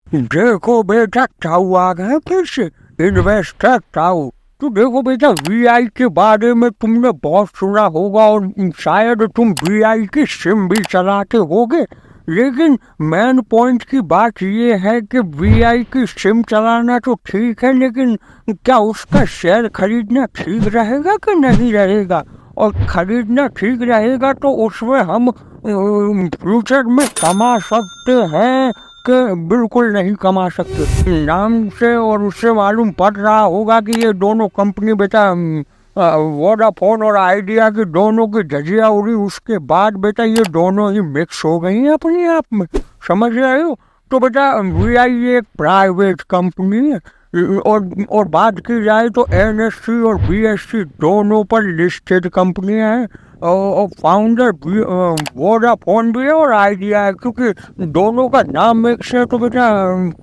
देखो बेटा, ताऊ आ गए फिर से। इन्वेस्टर ताऊ। तो देखो बेटा, वीआई के बारे में तुमने बहुत सुना होगा और शायद तुम वीआई की सिम भी चलाते होगे। लेकिन मेन पॉइंट की बात ये है कि वीआई की सिम चलाना तो ठीक है, लेकिन क्या उसका शेयर खरीदना ठीक रहेगा कि नहीं रहेगा? और खरीदना ठीक रहेगा तो उसमें हम फ्यूचर में कमा सकते हैं कि बिल्कुल नहीं कमा सकते? नाम से और उससे मालूम पड़ रहा होगा कि ये दोनों कंपनी बेटा वोडाफोन और आइडिया की दोनों की धजिया उड़ी, उसके बाद बेटा ये दोनों ही मिक्स हो गई हैं अपने आप में। समझ रहे हो? तो बेटा वीआई एक प्राइवेट कंपनी है। और बात की जाए तो एनएससी और बीएससी दोनों पर लिस्टेड कंपनियां हैं। और फाउंडर वोडाफोन भी है और आइडिया है, क्योंकि दोनों का नाम मिक्स है तो बेटा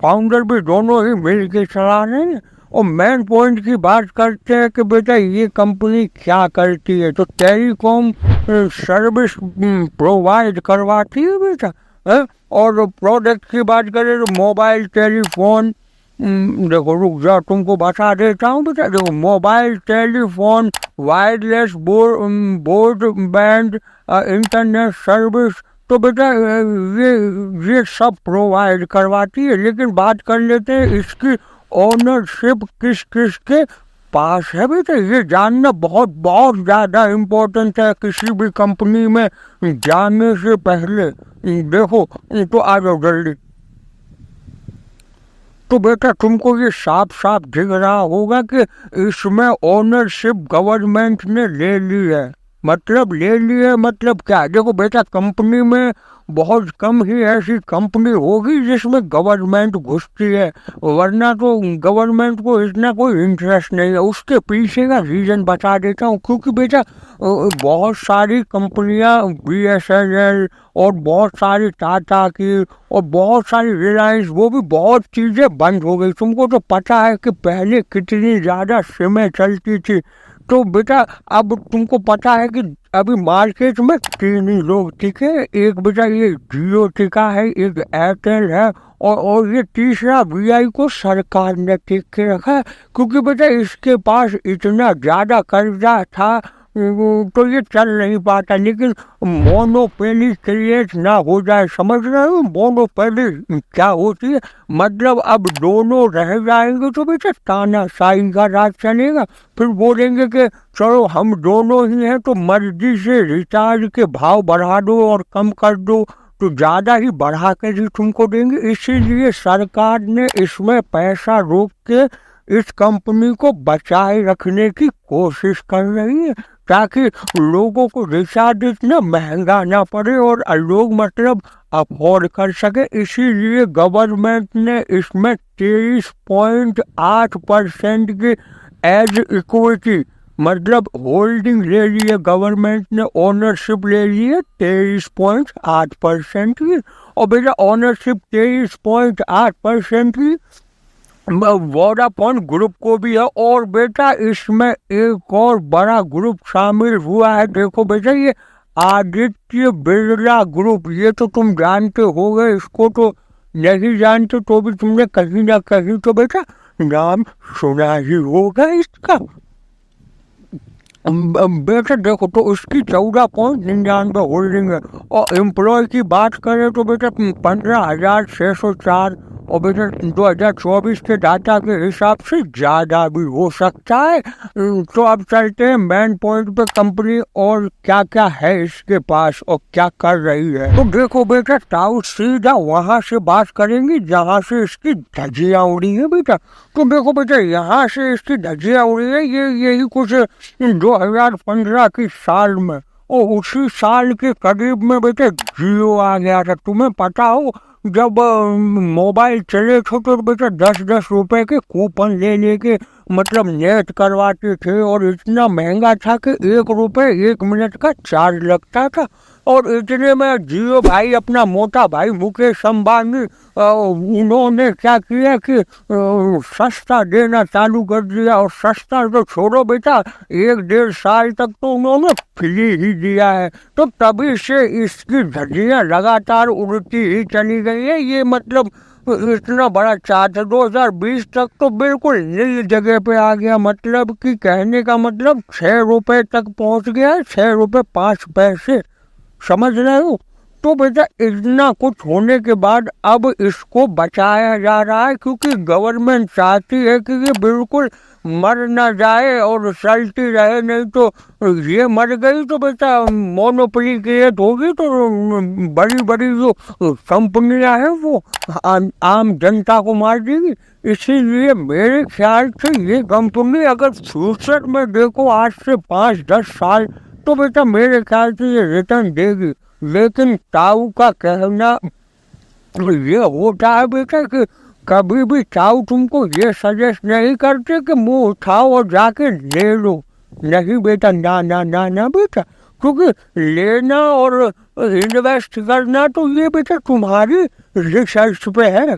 फाउंडर भी दोनों ही मिल के चला रहे हैं। और मेन पॉइंट की बात करते हैं कि बेटा ये कंपनी क्या करती है, तो टेलीकॉम सर्विस प्रोवाइड करवाती है बेटा है? और प्रोडक्ट की बात करें तो मोबाइल टेलीफोन, देखो रुक जा तुमको बता देता हूँ बेटा। देखो mobile telephone, wireless broadband, internet service, तो बेटा ये सब प्रोवाइड करवाती है। लेकिन बात कर लेते हैं इसकी ओनरशिप किस किस के पास है बेटा। ये जानना बहुत बहुत ज्यादा इम्पोर्टेंट है किसी भी कंपनी में जाने से पहले। देखो तो आ जाओ जल्दी। तो बेटा तुमको ये साफ साफ दिख रहा होगा कि इसमें ओनरशिप गवर्नमेंट ने ले ली है। मतलब ले ली है मतलब क्या? देखो बेटा, कंपनी में बहुत कम ही ऐसी कंपनी होगी जिसमें गवर्नमेंट घुसती है, वरना तो गवर्नमेंट को इतना कोई इंटरेस्ट नहीं है। उसके पीछे का रीजन बता देता हूँ। क्योंकि बेटा बहुत सारी कंपनियां बीएसएनएल और बहुत सारी टाटा की और बहुत सारी रिलायंस, वो भी बहुत चीजें बंद हो गई। तुमको तो पता है कि पहले कितनी ज्यादा सिमें चलती थी। तो बेटा अब तुमको पता है कि अभी मार्केट में तीन ही लोग टिके। एक बेटा ये जियो टिका है, एक एयरटेल है, और ये तीसरा वीआई को सरकार ने टिक के रखा है। क्योंकि बेटा इसके पास इतना ज्यादा कर्जा था तो ये चल नहीं पाता। लेकिन मोनोपोली क्रिएट ना हो जाए, समझ रहे हो? मोनोपोली क्या होती है? मतलब अब दोनों रह जाएंगे तो बेटा तानाशाही का राज चलेगा। फिर बोलेंगे कि चलो हम दोनों ही हैं तो मर्जी से रिचार्ज के भाव बढ़ा दो और कम कर दो, तो ज्यादा ही बढ़ा के ही तुमको देंगे। इसीलिए सरकार ने इसमें पैसा रोक के इस कंपनी को बचाए रखने की कोशिश कर रही है, ताकि लोगों को रिचार्ज इतना महंगा ना पड़े और लोग मतलब अफोर्ड कर सके। इसीलिए गवर्नमेंट ने इसमें 23.8% की एज इक्विटी मतलब होल्डिंग ले ली है। गवर्नमेंट ने ओनरशिप ले ली है 23.8% की। और बेटा ओनरशिप 23.8% की वोडाफोन ग्रुप को भी है। और बेटा इसमें एक और बड़ा ग्रुप शामिल हुआ है। देखो बेटा ये आदित्य बिरला ग्रुप, ये तो तुम जानते होगे। इसको तो नहीं जानते तो भी तुमने कहीं ना कहीं तो बेटा नाम सुना ही होगा इसका। बेटा देखो तो उसकी 14.99 होल्डिंग है। और एम्प्लॉय की बात करें तो बेटा 15,604। और बेटा 2024 के डाटा के हिसाब से ज्यादा भी हो सकता है। तो अब चलते हैं मेन पॉइंट पे, कंपनी और क्या क्या है इसके पास और क्या कर रही है। तो देखो बेटा ताऊ सीधा वहां से बात करेंगे जहां से इसकी धज्जियां उड़ी है बेटा। तो देखो बेटा यहाँ से इसकी धज्जियां उड़ी है यही कुछ 2015 की साल में। और उसी साल के करीब में बेटे जियो आ गया था। तुम्हें पता हो जब मोबाइल चले थे तो बेटा 10-10 रुपए के कूपन ले लेके मतलब नेट करवाते थे, और इतना महंगा था कि 1 रुपए 1 मिनट का चार्ज लगता था। और इतने में जियो भाई, अपना मोटा भाई मुकेश अंबानी, उन्होंने क्या किया कि सस्ता देना चालू कर दिया। और सस्ता तो छोड़ो बेटा, 1-1.5 साल तक तो उन्होंने फ्री ही दिया है। तो तभी से इसकी धज्जियां लगातार उड़ती ही चली गई है। ये मतलब इतना बड़ा चार्ट है। 2020 तक तो बिल्कुल नई जगह पे आ गया, मतलब कि कहने का मतलब 6 रुपए तक पहुंच गया, 6 रुपए 5 पैसे, समझ रहे हो। तो बेटा इतना कुछ होने के बाद अब इसको बचाया जा रहा है, क्योंकि गवर्नमेंट चाहती है कि ये बिल्कुल मर ना जाए और चलती रहे, नहीं तो ये मर गई तो बेटा मोनोपोली क्रिएट होगी, तो बड़ी बड़ी जो कंपनियां हैं वो आम जनता को मार देगी। इसीलिए मेरे ख्याल से ये कंपनी अगर फ्यूचर में देखो आज से 5-10 साल, तो बेटा मेरे ख्याल से ये रिटर्न देगी। लेकिन ताऊ का कहना ये होता है बेटा कि कभी भी ताऊ तुमको ये सजेस्ट नहीं करते कि मुंह उठाओ और जाके ले लो। नहीं बेटा, ना ना ना ना बेटा, क्योंकि लेना और इन्वेस्ट करना तो ये बेटा तुम्हारी रिसर्च पे है।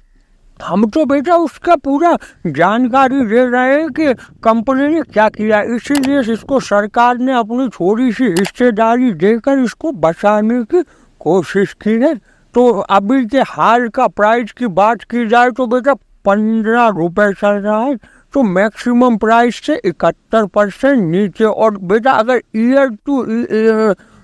हम तो बेटा उसका पूरा जानकारी दे रहे हैं कि कंपनी ने क्या किया, इसीलिए इसको सरकार ने अपनी थोड़ी सी हिस्सेदारी देकर इसको बचाने की कोशिश की है। तो अभी के हाल का प्राइस की बात की जाए तो बेटा 15 रुपए चल रहा है, तो मैक्सिमम प्राइस से 71% नीचे। और बेटा अगर ईयर टू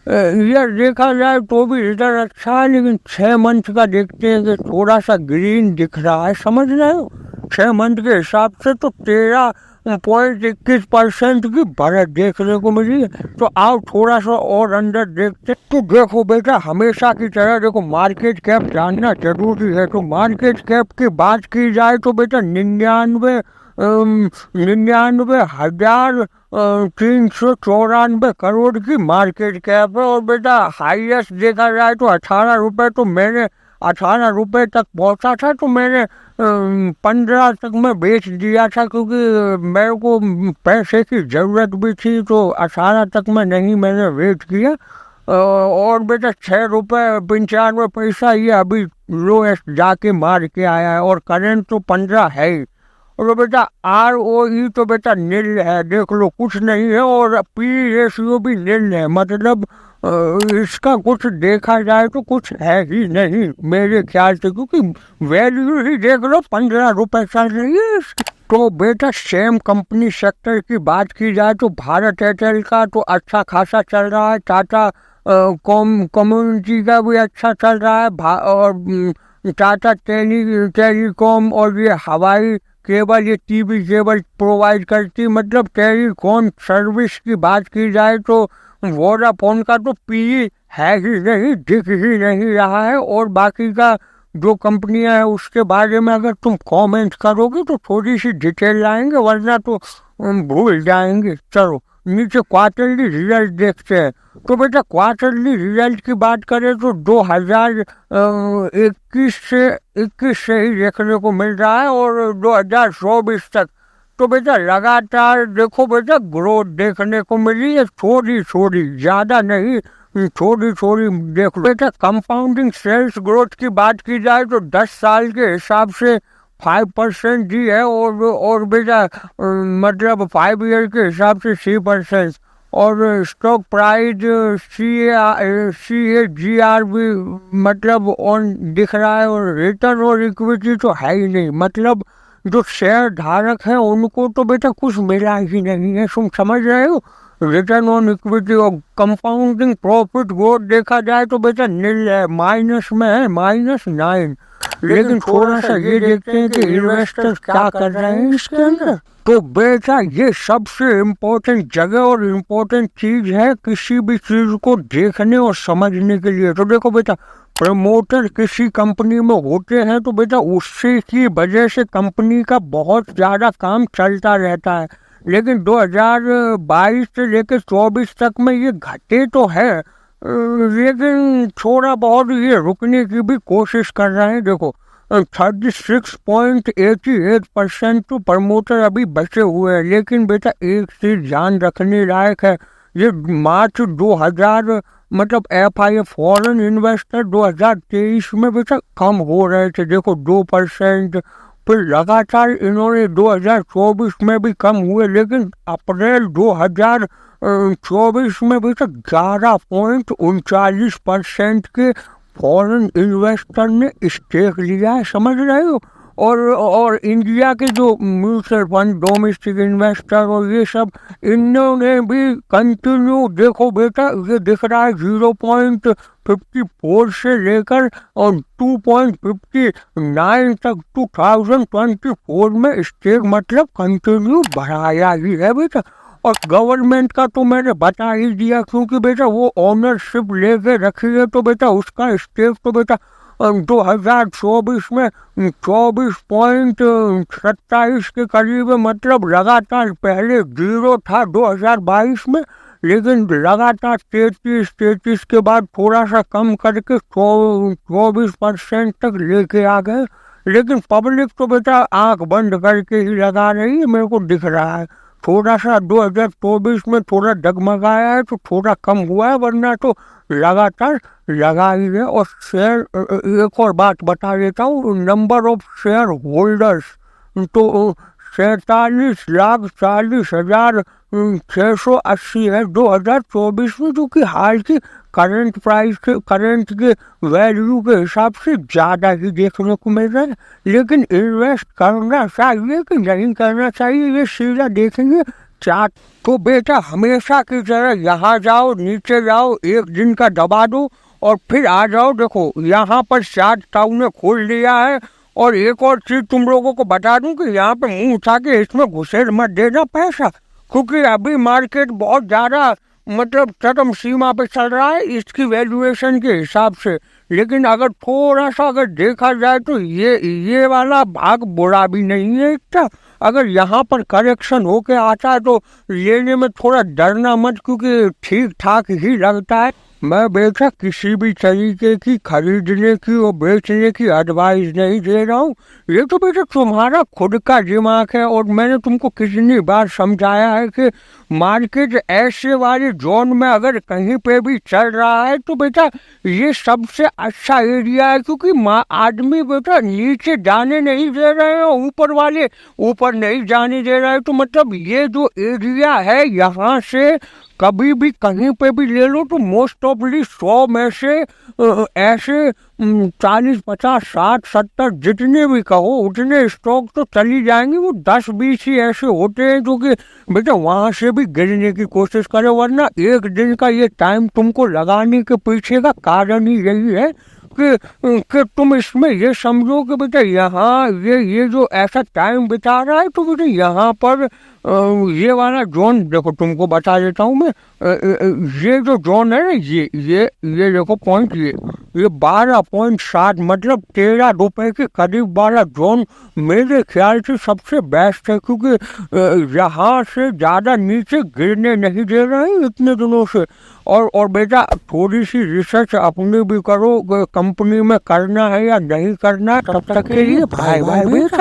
ईयर देखा जाए तो भी रिटर्न अच्छा है, लेकिन 6 मंथ का देखते हैं कि थोड़ा सा ग्रीन दिख रहा है, समझ रहे हो। 6 मंथ के हिसाब से तो 13.21% की बढ़त देखने को मिली है। तो आओ थोड़ा सा और अंदर देखते। तो देखो बेटा हमेशा की तरह देखो मार्केट कैप जानना जरूरी है। तो मार्केट कैप की बात की जाए तो बेटा 99,394 करोड़ की मार्केट कैप है। और बेटा हाईएस्ट देखा जाए तो 18 रुपए, तो मैंने 18 रुपए तक पहुंचा था, तो मैंने 15 तक में बेच दिया था, क्योंकि मेरे को पैसे की ज़रूरत भी थी, तो 18 तक में नहीं मैंने वेट किया। और बेटा 6 रुपए 95 पैसा ये अभी लोएस्ट जाके मार के आया है, और करंट तो 15 है ही। और बेटा ROE तो बेटा नील है, देख लो कुछ नहीं है, और P रेशियो भी नील है, मतलब इसका कुछ देखा जाए तो कुछ है ही नहीं मेरे ख्याल से, क्योंकि वैल्यू ही देख लो 15 रुपए चल रही है इसकी। तो बेटा सेम कंपनी सेक्टर की बात की जाए तो भारत एयरटेल का तो अच्छा खासा चल रहा है, टाटा कम्युनिटी का भी अच्छा चल रहा है, और टाटा टेलीकॉम और ये हवाई केबल, ये टीवी केबल प्रोवाइड करती, मतलब टेलीकॉम सर्विस की बात की जाए तो वोडाफोन का तो पी है ही नहीं, दिख ही नहीं रहा है। और बाकी का जो कंपनियां हैं उसके बारे में अगर तुम कमेंट करोगे तो थोड़ी सी डिटेल लाएंगे, वरना तो भूल जाएंगे। चलो नीचे क्वार्टरली रिजल्ट देखते हैं। तो बेटा क्वार्टरली रिजल्ट की बात करें तो 2021 से ही देखने को मिल रहा है, और 2024 तक तो बेटा लगातार देखो बेटा ग्रोथ देखने को मिली है, थोड़ी थोड़ी, ज्यादा नहीं, थोड़ी थोड़ी देख लो बेटा। कंपाउंडिंग सेल्स ग्रोथ की बात की जाए तो 10 साल के हिसाब से 5% दी है, और बेटा मतलब 5 ईयर के हिसाब से 6%। और स्टॉक प्राइस CAGR भी मतलब ऑन दिख रहा है, और रिटर्न और इक्विटी तो है ही नहीं, मतलब जो शेयर धारक है उनको तो बेटा कुछ मिला ही नहीं है, तुम समझ रहे हो। रिटर्न ऑन इक्विटी और कंपाउंडिंग प्रॉफिट ग्रोथ देखा जाए तो बेटा नील है, माइनस में है, -9। लेकिन थोड़ा सा ये देखते हैं कि इन्वेस्टर्स क्या कर रहे हैं इसके अंदर। तो बेटा ये सबसे इम्पोर्टेंट जगह और इम्पोर्टेंट चीज है किसी भी चीज को देखने और समझने के लिए। तो देखो बेटा प्रमोटर किसी कंपनी में होते हैं तो बेटा उससे की वजह से कंपनी का बहुत ज्यादा काम चलता रहता है, लेकिन 2022 से लेकर 24 तक में ये घटे तो है, लेकिन थोड़ा बहुत ये रुकने की भी कोशिश कर रहे हैं। देखो 36.88% तो प्रमोटर अभी बचे हुए हैं, लेकिन बेटा एक चीज ध्यान रखने लायक है, ये मार्च 2000 मतलब FII फॉरेन इन्वेस्टर 2023 में बेटा कम हो रहे थे, देखो 2%, फिर लगातार इन्होंने 2024 में भी कम हुए, लेकिन अप्रैल 2024 में बेटा 11.39% के फॉरेन इन्वेस्टर ने स्टेक लिया है, समझ रहे हो। और इंडिया के जो म्यूचुअल फंड, डोमेस्टिक इन्वेस्टर और ये सब, इन्होंने भी कंटिन्यू, देखो बेटा ये दिख रहा है 0.54 से लेकर और 2.59 तक 2024 में स्टेक मतलब कंटिन्यू बढ़ाया ही है बेटा। और गवर्नमेंट का तो मैंने बता ही दिया, क्योंकि बेटा वो ओनरशिप लेके रखी है, तो बेटा उसका स्टेक तो बेटा 2024 में 24.27 के करीब है, मतलब लगातार पहले 0 था 2022 में, लेकिन लगातार 33 के बाद थोड़ा सा कम करके 24% तक लेके आ गए। लेकिन पब्लिक तो बेटा आंख बंद करके ही लगा रही है, मेरे को दिख रहा है। थोड़ा सा 2024 में थोड़ा डगमगाया है तो थोड़ा कम हुआ है, वरना तो लगातार लगा ही है। और शेयर, एक और बात बता देता हूँ, नंबर ऑफ शेयर होल्डर्स तो 47,40,680 है 2024 में, जो कि हाल की करंट प्राइस के, करंट के वैल्यू के हिसाब से ज़्यादा ही देखने को मिल रहा है। लेकिन इन्वेस्ट करना चाहिए कि नहीं करना चाहिए, ये सीधा देखेंगे चार्ट। तो बेटा हमेशा की तरह यहाँ जाओ, नीचे जाओ, एक दिन का दबा दो और फिर आ जाओ। देखो यहाँ पर चार्ट टाउन ने खोल लिया है। और एक और चीज तुम लोगों को बता दूं कि यहाँ पे मुंह उठा के इसमें घुसेड़ मत देना पैसा, क्योंकि अभी मार्केट बहुत ज्यादा मतलब चरम सीमा पे चल रहा है इसकी वैल्यूएशन के हिसाब से। लेकिन अगर थोड़ा सा अगर देखा जाए तो ये वाला भाग बुरा भी नहीं है इतना। अगर यहाँ पर करेक्शन होके आता है तो लेने में थोड़ा डरना मत, क्योंकि ठीक ठाक ही लगता है। मैं बेटा किसी भी तरीके की खरीदने की और बेचने की एडवाइस नहीं दे रहा हूँ। ये तो बेटा तुम्हारा खुद का दिमाग है, और मैंने तुमको कितनी बार समझाया है कि मार्केट ऐसे वाले जोन में अगर कहीं पे भी चल रहा है तो बेटा ये सबसे अच्छा एरिया है, क्योंकि आदमी बेटा नीचे जाने नहीं दे रहे हैं, ऊपर वाले ऊपर नहीं जाने दे रहे हैं। तो मतलब ये जो एरिया है यहाँ से कभी भी कहीं पे भी ले लो तो मोस्ट ऑफली 100 में से ऐसे 40, 50, 60, 70 जितने भी कहो उतने स्टॉक तो चली जाएंगे। वो 10-20 ही ऐसे होते हैं जो कि बेटा वहां से भी गिरने की कोशिश करे। वरना एक दिन का ये टाइम तुमको लगाने के पीछे का कारण ही यही है कि तुम इसमें ये समझो कि बेटा यहाँ ये जो ऐसा टाइम बिता रहा है तो बेटा यहाँ पर ये वाला जोन देखो, तुमको बता देता हूँ मैं। ये जो जोन है ना, ये देखो पॉइंट, ये 12.7 मतलब 13 रुपए के करीब वाला जोन मेरे ख्याल से सबसे बेस्ट है, क्योंकि यहाँ से ज़्यादा नीचे गिरने नहीं दे रहे हैं इतने दिनों से। और बेटा थोड़ी सी रिसर्च अपनी भी करो, कंपनी में करना है या नहीं करना, तब तक के लिए बाय बाय बेटा।